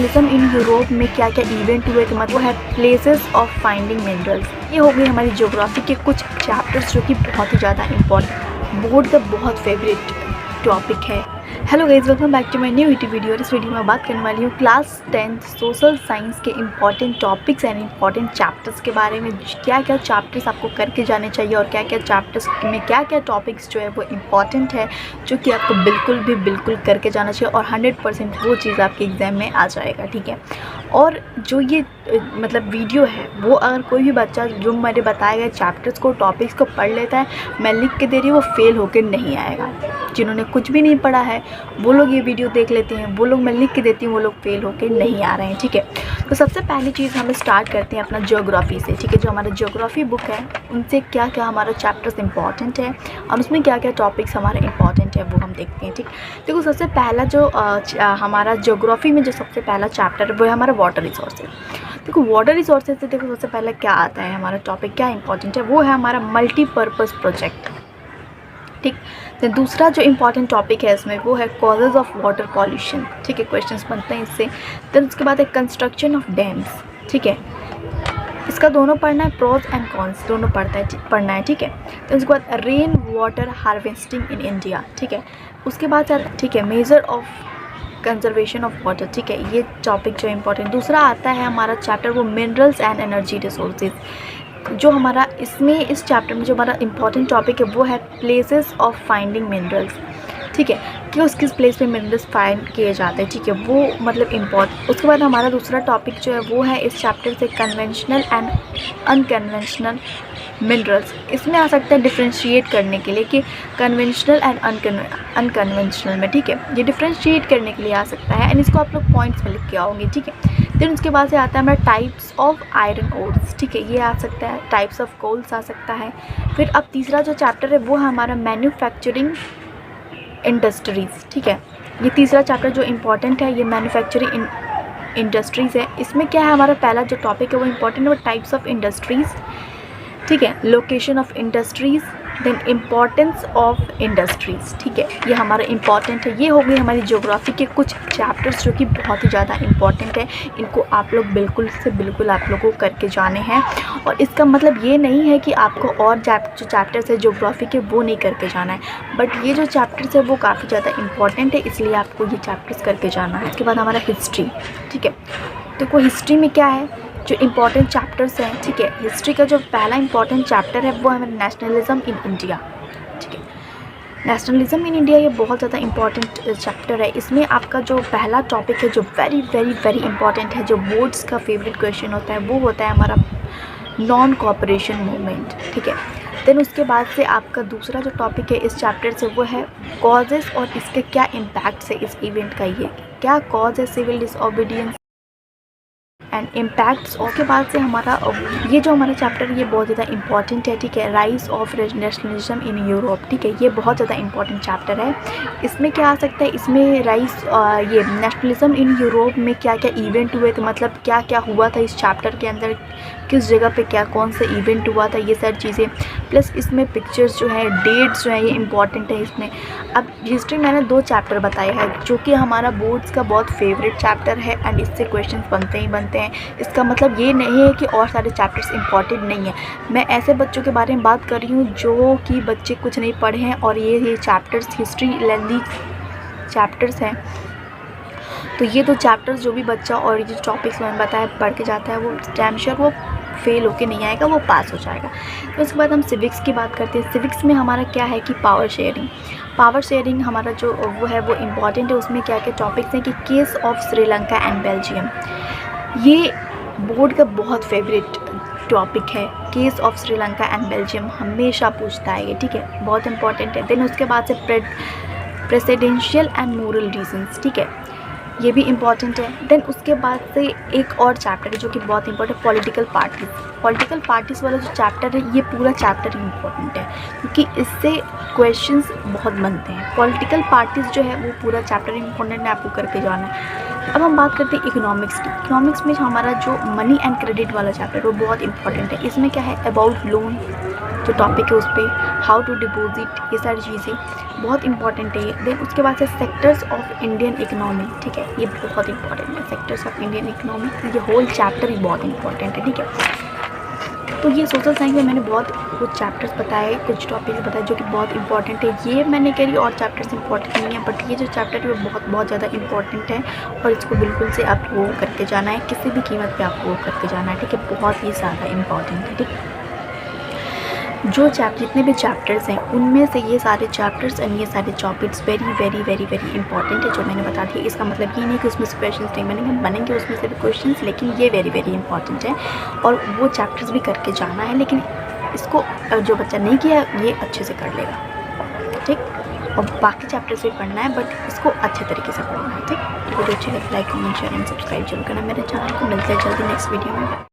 Nationalism in Europe में क्या क्या इवेंट हुए थे, मतलब है प्लेसेस ऑफ फाइंडिंग मिनरल्स। ये हो गई हमारी ज्योग्राफी के कुछ चैप्टर्स जो कि बहुत ही ज़्यादा इंपॉर्टेंट, बोर्ड का बहुत फेवरेट टॉपिक है। Hello guys, welcome back to my new YouTube video. इस वीडियो में बात करने वाली हूँ क्लास 10th सोशल साइंस के important topics and important chapters के बारे में। क्या क्या चैप्टर्स आपको करके जाने चाहिए और क्या क्या चैप्टर्स में क्या क्या टॉपिक्स जो है वो इम्पॉर्टेंट है, जो कि आपको बिल्कुल करके जाना चाहिए और 100% वो चीज़ आपके एग्ज़ाम में आ जाएगा, ठीक है। और जो ये मतलब वीडियो है वो अगर कोई भी बच्चा जो मेरे बताए गए चैप्टर्स को टॉपिक्स को पढ़ लेता है, मैं लिख के दे रही हूँ, वो फेल होकर नहीं आएगा। जिन्होंने कुछ भी नहीं पढ़ा है वो लोग ये वीडियो देख लेते हैं, वो लोग मैं लिख के देती हूँ, वो लोग फेल होकर नहीं आ रहे हैं, ठीक है। तो सबसे पहली चीज़ हम स्टार्ट करते हैं अपना ज्योग्राफी से, ठीक है। जो हमारा ज्योग्राफी बुक है उनसे क्या क्या हमारा चैप्टर्स इंपॉर्टेंट है और उसमें क्या क्या टॉपिक्स हमारे इंपॉर्टेंट है वो हम देखते हैं, ठीक। देखो सबसे पहला जो हमारा ज्योग्राफी में जो सबसे पहला चैप्टर है वो है हमारा वाटर रिसोर्सेज। देखो वाटर रिसोर्सेज से देखो सबसे पहले क्या आता है, हमारा टॉपिक क्या इंपॉर्टेंट है, वो है हमारा मल्टीपर्पज़ प्रोजेक्ट, ठीक। तो दूसरा जो इम्पॉर्टेंट टॉपिक है इसमें वो है कॉजेज़ ऑफ वाटर पॉल्यूशन, ठीक है। क्वेश्चंस बनते हैं इससे। देन उसके बाद है कंस्ट्रक्शन ऑफ डैम्स, ठीक है। इसका दोनों पढ़ना है, प्रोज एंड कॉन्स दोनों पढ़ना है, ठीक है। तो उसके बाद rain water harvesting in India, ठीक है। उसके बाद ठीक है measure of conservation of water, ठीक है। ये टॉपिक जो इम्पोर्टेंट। दूसरा आता है हमारा चैप्टर वो मिनरल्स एंड एनर्जी रिसोर्सेज। जो हमारा इसमें इस चैप्टर में जो हमारा इंपॉर्टेंट टॉपिक है वो है प्लेसेस ऑफ फाइंडिंग मिनरल्स, ठीक है, कि उस किस प्लेस पे मिनरल्स फाइंड किए जाते हैं, ठीक है, वो मतलब इम्पॉर्टेंट। उसके बाद हमारा दूसरा टॉपिक जो है वो है इस चैप्टर से कन्वेंशनल एंड अनकन्वेंशनल मिनरल्स। इसमें आ सकता है डिफ्रेंशिएट करने के लिए कि कन्वेंशनल एंड अनकन्वेंशनल में, ठीक है, ये डिफ्रेंशिएट करने के लिए आ सकता है एंड इसको आप लोग पॉइंट्स में लिख के आओगे, ठीक है। फिर उसके बाद से आता है हमारा टाइप्स ऑफ आयरन ओर्स, ठीक है, ये आ सकता है, टाइप्स ऑफ कोल्स आ सकता है। फिर अब तीसरा जो चैप्टर है वो है हमारा मैन्युफैक्चरिंग इंडस्ट्रीज़, ठीक है। ये तीसरा चैप्टर जो इम्पोर्टेंट है ये मैन्युफैक्चरिंग इंडस्ट्रीज़ है। इसमें क्या है, हमारा पहला जो टॉपिक है वो इम्पोर्टेंट है, वो टाइप्स ऑफ इंडस्ट्रीज़, ठीक है, location of industries, then importance of industries, ठीक है, ये हमारा इम्पॉर्टेंट है। ये हो गई हमारी ज्योग्राफी के कुछ चैप्टर्स जो कि बहुत ही ज़्यादा इम्पॉर्टेंट है। इनको आप लोग बिल्कुल से बिल्कुल आप लोगों को करके जाने हैं और इसका मतलब ये नहीं है कि आपको और जो चैप्टर्स है ज्योग्राफी के वो नहीं करके जाना है, बट ये जो चैप्टर्स है वो काफ़ी ज़्यादा इंपॉर्टेंट है, इसलिए आपको ये चैप्टर्स करके जाना है। उसके बाद हमारा हिस्ट्री, ठीक है। देखो हिस्ट्री में क्या है, जो इम्पॉर्टेंट चैप्टर्स हैं, ठीक है। हिस्ट्री का जो पहला इम्पॉर्टेंट चैप्टर है वो है नेशनलिज्म इन इंडिया, ठीक है। नेशनलिज्म इन इंडिया ये बहुत ज़्यादा इम्पॉर्टेंट चैप्टर है। इसमें आपका जो पहला टॉपिक है जो वेरी इंपॉर्टेंट है, जो बोर्ड्स का फेवरेट क्वेश्चन होता है, वो होता है हमारा नॉन कोऑपरेशन मूवमेंट, ठीक है। देन उसके बाद से आपका दूसरा जो टॉपिक है इस चैप्टर से वो है कॉजेज़ और इसके क्या इम्पैक्ट्स है इस इवेंट का, ये क्या कॉज है सिविल डिसओबीडियंस एंड इम्पैक्ट्स। उसके बाद से हमारा ये जो हमारा चैप्टर है ये बहुत ज़्यादा इंपॉर्टेंट है, ठीक है, rise of nationalism in Europe, ठीक है, ये बहुत ज़्यादा इंपॉर्टेंट चैप्टर है। इसमें क्या आ सकता है, इसमें राइज ये नेशनलिज्म इन यूरोप में क्या क्या इवेंट हुए थे, मतलब क्या क्या हुआ था इस चैप्टर के अंदर, किस जगह पे क्या कौन सा इवेंट हुआ था, ये सारी चीज़ें, प्लस इसमें पिक्चर्स जो है, डेट्स जो है, ये इंपॉर्टेंट है इसमें। अब हिस्ट्री मैंने 2 चैप्टर बताए हैं जो कि हमारा बोर्ड्स का बहुत फेवरेट चैप्टर है एंड इससे क्वेश्चंस बनते ही बनते हैं। इसका मतलब ये नहीं है कि और सारे चैप्टर्स इंपॉर्टेंट नहीं है। मैं ऐसे बच्चों के बारे में बात कर रही हूँ जो कि बच्चे कुछ नहीं पढ़े हैं और ये चैप्टर्स हिस्ट्री लेंथी चैप्टर्स हैं। तो ये 2 चैप्टर्स जो भी बच्चा और ये जो टॉपिक्स मैंने बताया पढ़ के जाता है वो डैम श्योर वो फेल होके नहीं आएगा, वो पास हो जाएगा। तो उसके बाद हम सिविक्स की बात करते हैं। सिविक्स में हमारा क्या है कि पावर शेयरिंग हमारा जो वो है वो इम्पॉर्टेंट है। उसमें क्या क्या टॉपिक्स हैं कि case of Sri Lanka and Belgium, ये बोर्ड का बहुत फेवरेट टॉपिक है। Case of Sri Lanka and Belgium हमेशा पूछता है ये, ठीक है, बहुत इंपॉर्टेंट है। देन उसके बाद से प्रेसिडेंशियल एंड मोरल रीजंस, ठीक है, ये भी इम्पॉर्टेंट है। देन उसके बाद से एक और चैप्टर है जो कि बहुत इंपॉर्टेंट, पॉलिटिकल पार्टीज़ वाला जो चैप्टर है ये पूरा चैप्टर ही इम्पॉर्टेंट है क्योंकि इससे क्वेश्चंस बहुत बनते हैं। पॉलिटिकल पार्टीज़ जो है वो पूरा चैप्टर इम्पॉर्टेंट है, आपको करके जाना है। अब हम बात करते हैं इकोनॉमिक्स की। इकोनॉमिक्स में हमारा जो मनी एंड क्रेडिट वाला चैप्टर वो बहुत इंपॉर्टेंट है। इसमें क्या है, अबाउट लोन जो टॉपिक है उस पर, हाउ टू डिपोजिट, ये सारी चीज़ें बहुत इंपॉर्टेंट है। देन उसके बाद से सेक्टर्स ऑफ इंडियन इकोनॉमी, ठीक है, ये बहुत इंपॉर्टेंट है। सेक्टर्स ऑफ इंडियन इकोनॉमी, ये होल चैप्टर ही बहुत इंपॉर्टेंट है, ठीक है। तो ये सोशल साइंस में मैंने बहुत कुछ चैप्टर्स बताए, कुछ टॉपिक्स बताए जो कि बहुत इंपॉर्टेंट है। ये मैंने कह रही और चैप्टर्स इंपॉर्टेंट नहीं है, बट ये जो चैप्टर है वो बहुत ज़्यादा इंपॉर्टेंट है और इसको बिल्कुल से आपको करके जाना है, किसी भी कीमत पे आपको करके जाना है, ठीक है। बहुत ही ज़्यादा इंपॉर्टेंट है, ठीक है। जो जितने भी चैप्टर्स हैं उनमें से ये सारे चैप्टर्स एंड ये सारे topics very very very very important है जो मैंने बता दिया। इसका मतलब ये नहीं कि उसमें से क्वेश्चन नहीं बनेंगे उसमें से भी क्वेश्चन, लेकिन ये वेरी वेरी इंपॉर्टेंट है और वो चैप्टर्स भी करके जाना है। लेकिन इसको जो बच्चा नहीं किया ये अच्छे से कर लेगा, ठीक। और बाकी चैप्टर्स भी पढ़ना है बट इसको अच्छे तरीके से पढ़ना है, ठीक। वीडियो अच्छी लगे like comment share and subscribe जरूर करना मेरे चैनल को। मिलते हैं जल्दी नेक्स्ट वीडियो में।